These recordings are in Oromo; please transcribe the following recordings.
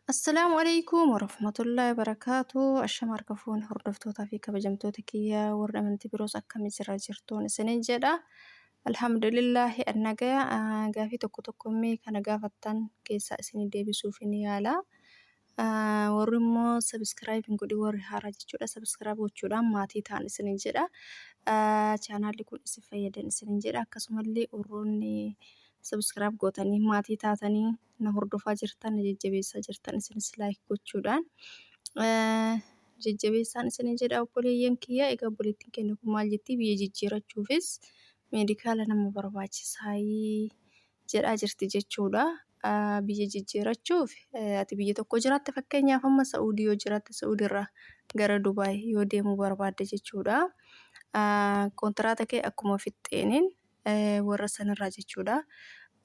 Assalamualaikum warahmatullahi wabarakatuh. Ashama harka fuuni hordoftootaa fi kabajamtoota kiyyaa warra amantii biroos akkamiin irraa jirtuun isiniin jedha. Alhamdulillahi annagaya gaafii tokko mee kana gaafattan keessaa isinii deebisuuf ni yaala. Warri immoo subscribe hin godhin warri haaraa jechuudha. Subscribe gochuudhaan maatii ta'an isiniin jedha. Chaanaalli kun isin fayyadan isiniin jedha. Akkasumallee warroonni subscribe gootanii maatii taatanii na hordofaa jirtan na jajjabeessaa jirtan isinis like gochuudhaan jajjabeessaan isiniin jedha obboleeyyan kiyya. Egaa obboleettiin keenya kun maal jetti biyya jijjiirachuufis meedikaala nama barbaachisaayii jedhaa jirti jechuudha. Biyya jijjiirachuuf ati biyya tokko jiraatte fakkeenyaaf amma Saa'udii yoo jiraatte Saa'udiirraa gara Dubaay yoo deemuu barbaadde jechuudha. Kontiraata kee akkuma fixxeeniin warra sanarraa jechuudha.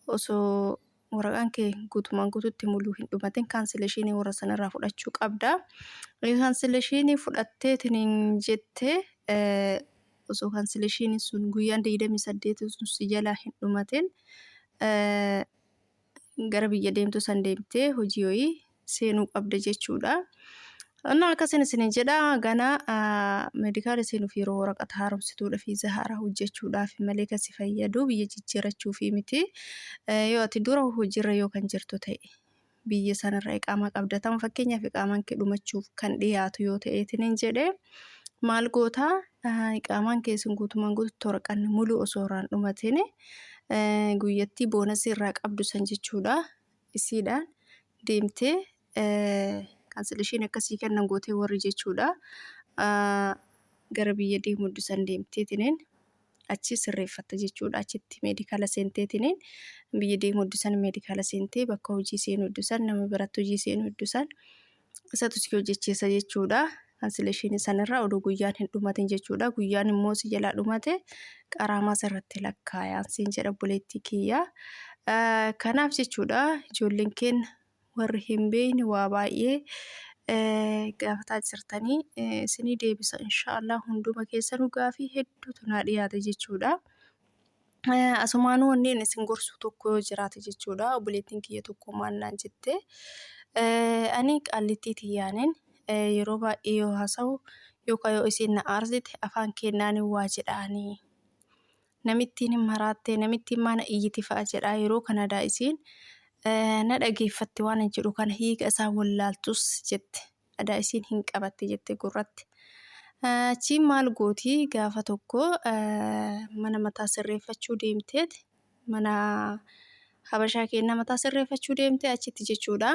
Osoo waraqaan kee guutumaan guutuutti muluu hin dhumatin kaansileeshinii warra sanarraa fudhachuu qabda. Kaansileeshinii fudhatteetiin jettee osoo kaansileeshinii sun guyyaan 28 sun si jalaa hin dhumatin gara biyya deemtu san deemtee hojii wayii seenuu qabda jechuudha. Akkasiin isiniin jedha gana meedikaala seenuuf yeroo waraqata haaromsituudha fiiza haaraa hojjechuudhaaf malee kan si fayyadu biyya jijjiirachuuf miti. Yoo ati dura hojiirra yoo kan jirtu ta'e biyya sanarraa iqaamaa qabda. Tama fakkeenyaaf iqaamaan kee dhumachuuf kan dhiyaatu yoo ta'eetiin jedhee maal gootaa iqaamaan keessan guutumaan guututti waraqaan muluu osoo irraan dhumatin guyyattii boonasii irraa qabdu san jechuudha. Isiidhaan deemtee kaansileeshinii akkasii kennan gootee warri jechuudha. Gara biyya deemuu san deemteetiin achi sirreeffatta jechuudha. Achitti meedikaala seenteetiin biyya deemuu san meedikaala seentee bakka hojii seenuu san nama biratti hojii seenuu san isatu si hojjechiisa jechuudha. Kaansileeshinii sanarraa oduu guyyaan hin dhumatin jechuudha. Guyyaan immoo si jalaa dhumate qaraamaa irratti lakkaayaan siin jedha obboleettii kiyya. Kanaaf jechuudha ijoolleen keenya warri hin beekne waa baay'ee gaafataa jirtanii isinii deebisa inshaallah hunduma keessanuu gaafii hedduutu naa dhiyaata jechuudha. Asumaanuu wanneen isin gorsu tokko yoo jiraate jechuudha. Obboleettiin kiyya tokko maannaan jette ani qaallittii tiyyaanin yeroo baay'ee yoo haasa'u yookaan yoo isin na aarsite afaan kennaan waa jedhaanii namittiin hin maraattee namittiin maana iyyiti fa'a jedhaa yeroo kanadhaa isiin na dhageeffatti waan jedhu kana hiika isaa wallaaltus jette adaa isiin hin qabatte jette gurratti. Achiin maal gootii gaafa tokko mana mataa sirreeffachuu deemteeti mana habashaa keenya mataa sirreeffachuu deemtee achitti jechuudha.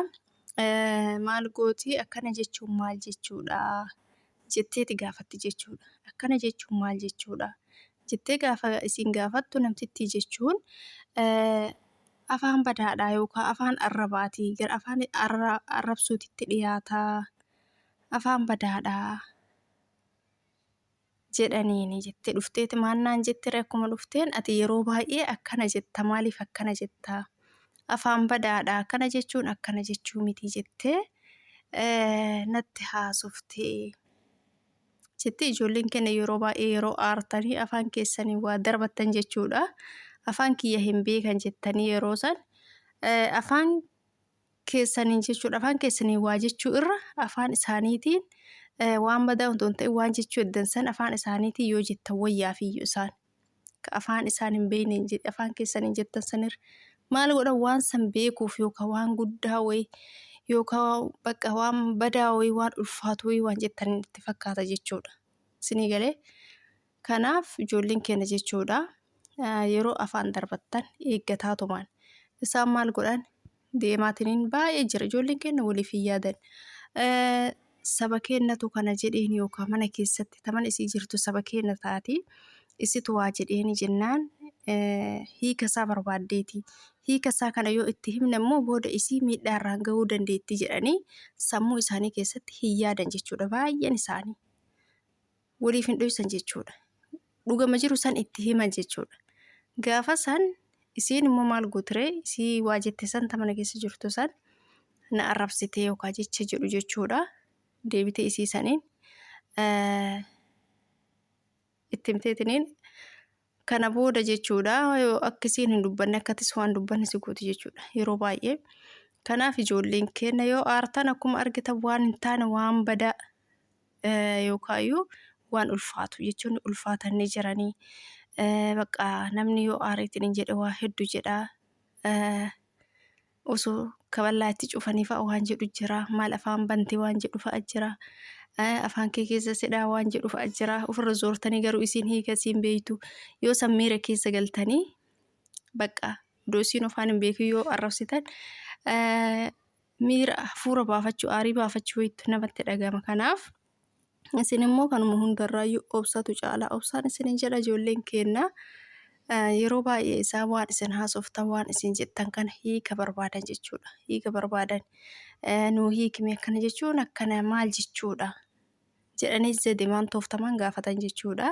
Maal gootii akkana jechuun maal jechuudha jetteeti gaafatti jechuudha. Akkana jechuun maal jechuudha jettee gaafa isiin gaafattu namtittii jechuun afaan badaadhaa yookaan afaan arrabaatii gara afaan arrabsuutitti dhiyaataa afaan badaadhaa jedhaniini jettee dhufteeti maannaan jettee akkuma dhufteen ati yeroo baay'ee akkana jetta maaliif akkana jettaa afaan badaadhaa akkana jechuun akkana jechuu miti jettee natti haasoftee jettee ijoolleen keenya yeroo baay'ee yeroo aartanii afaan keessanii waa darbattan jechuudha. Afaan kiyya hin beekan jettanii yeroo san afaan keessanii jechuudha. Afaan keessanii waa jechuu irra afaan isaaniitiin waan badaa wantoon ta'e waan jechuu eddan san afaan isaaniitiin yoo jettan wayyaafiyyu isaan afaan isaan hin beekne afaan keessanii jettan sanirra maal godhan waan san beekuuf yookaan waan guddaa wayi yookaan bakka waan badaa wayi waan ulfaatu wayi waan jettan itti fakkaata jechuudha. Isinii galee kanaaf ijoolleen keenya jechuudha. Yeroo afaan darbattan eeggataa tumaan isaan maal godhan deemaatiniin baay'ee jira ijoolleen keenya waliif hin yaadan. Saba keenyatu kana jedheen yookaan mana keessatti taman isii jirtu saba keenya taati isitu waa jedheeni jennaan hiika isaa barbaaddeeti. Hiika isaa kana yoo itti himne immoo booda isii miidhaarraan gahuu dandeetti jedhanii sammuu isaanii keessatti hin yaadan jechuudha. Baay'een isaanii waliif hin dhohisan jechuudha. Dhugama jiru san itti himan jechuudha. Gaafa san isiin immoo maal gootiree isii waa jette san tamana keessa jirtu san na arrabsitee yookaan jecha jedhu jechuudha. Deebitee isii saniin itti himteetiniin kana booda jechuudha yoo akkasiin hin dubbanne akkatis waan dubbanne si gooti jechuudha. Yeroo baay'ee Kanaaf ijoolleen keenya yoo aartan akkuma argitan waan hin taane waan badaa yookaayyuu waan ulfaatu jechuun ulfaatanii jiranii. Bakka namni yoo aareetiin jedhe waa hedduu jedhaa. Osoo kaballaa itti cufanii fa'a waan jedhu jira. Maal afaan bantee waan jedhu fa'a jira. Afaan kee keessa sidhaa waan jedhu fa'a jira. Ofirra zoortanii garuu isiin hiika isiin beektu. Yoo sammiira keessa galtanii bakka iddoo isiin afaan hin beeku yoo arrabsitan miira hafuura baafachuu aarii baafachuu wayittu namatti dhagama. Kanaaf isin immoo kanuma hundarraayyuu obsatu caalaa obsaan isinin jedha ijoolleen keenya. Yeroo baay'ee isaan waan isin haasoftan waan isin jettan kana hiika barbaadan jechuudha. Hiika barbaadan nuu hiikime akkana jechuun akkana maal jechuudha jedhanii deemaan tooftamaan gaafatan jechuudha.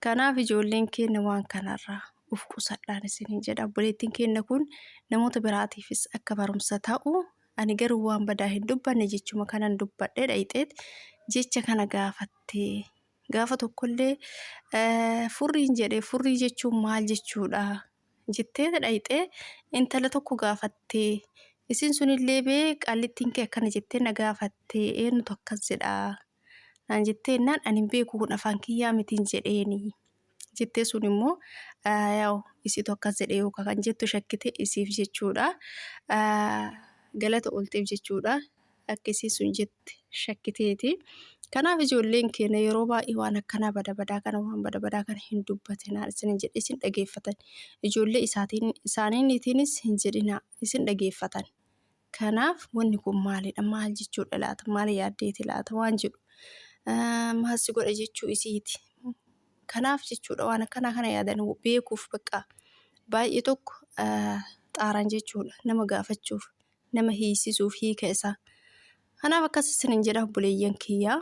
Kanaaf ijoolleen keenya waan kanarraa uf qusadhaan isinin jedha. Obboleettiin keenya kun namoota biraatiifis akka barumsa ta'u ani garuu waan badaa hin dubbanne jechuma kanan dubbadhee dhayxeet jecha kana gaafattee. Gaafa tokkollee furriin jedhee furrii jechuun maal jechuudha jettee dhayxee intala tokko gaafattee isin sunillee bee qallittiin kee akkana jettee na gaafattee eenyutu akkas jedhaa naan jettee naan ani beeku kun afaan kiyyaa mitiin jedheeni jettee sun immoo yaa'u isitu akkas jedhee yookaan kan jettu shakkite isiif jechuudha. Galata oolteef jechuudha akka isii sun jette shakkiteeti. Kanaaf ijoolleen keenya yeroo baay'ee waan akkanaa bada badaa kana hin dubbatinaa isin jedhe isin dhageeffatan. Ijoollee isaaniitiinis hin jedhinaa isin dhageeffatan. Kanaaf wanni kun maalidha maal jechuudha laata maal yaaddeeti laata waan jedhu maasii godha jechuu isiiti. Kanaaf jechuudha waan akkanaa kana yaadan beekuuf bakka baay'ee tokko xaaran jechuudha nama gaafachuuf nama hiisisuuf hiika isaa. Kanaaf akkas isin jedha obboleeyyan kiyyaa.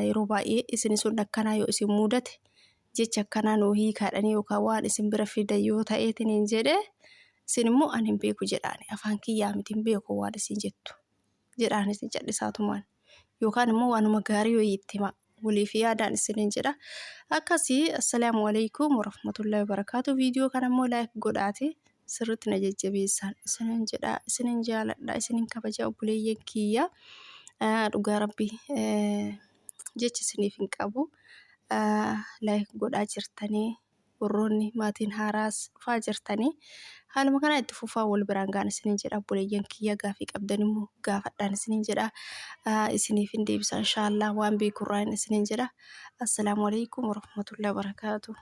Yeroo baay'ee isin sun akkanaa yoo isin mudate jecha akkanaa nuu hiikaadhanii yookaan waan isin bira fidan yoo ta'eetiin hin jedhe isin immoo ani hin beeku jedhaani afaan kiyyaa miti hin beeku waan isin jettu jedhaan isin callisaatumaan yookaan immoo waanuma gaarii yoo itti hima waliif yaadaan isin jedha. Akkasii assalaamu alaykum warahmatullahi wabarakaatu. Viidiyoo kana immoo laayik godhaati sirriitti na jajjabeessan isin jedha isin jaaladha isin kabaja obboleeyyan kiyyaa. Dhugaa rabbii jecha isiniif hin qabu. Laayik godhaa jirtanii warroonni maatiin haaraas dhufaa jirtanii haaluma kana itti fufaa wal biraan gaan isinin jedha obboleeyyan kiyya gaafii qabdan immoo gaafadhaan isinin jedha. Isiniif hin deebisa inshaallah waan beekurraan isinin jedha. Assalaamu alaykum warahmatullahi wabarakaatu.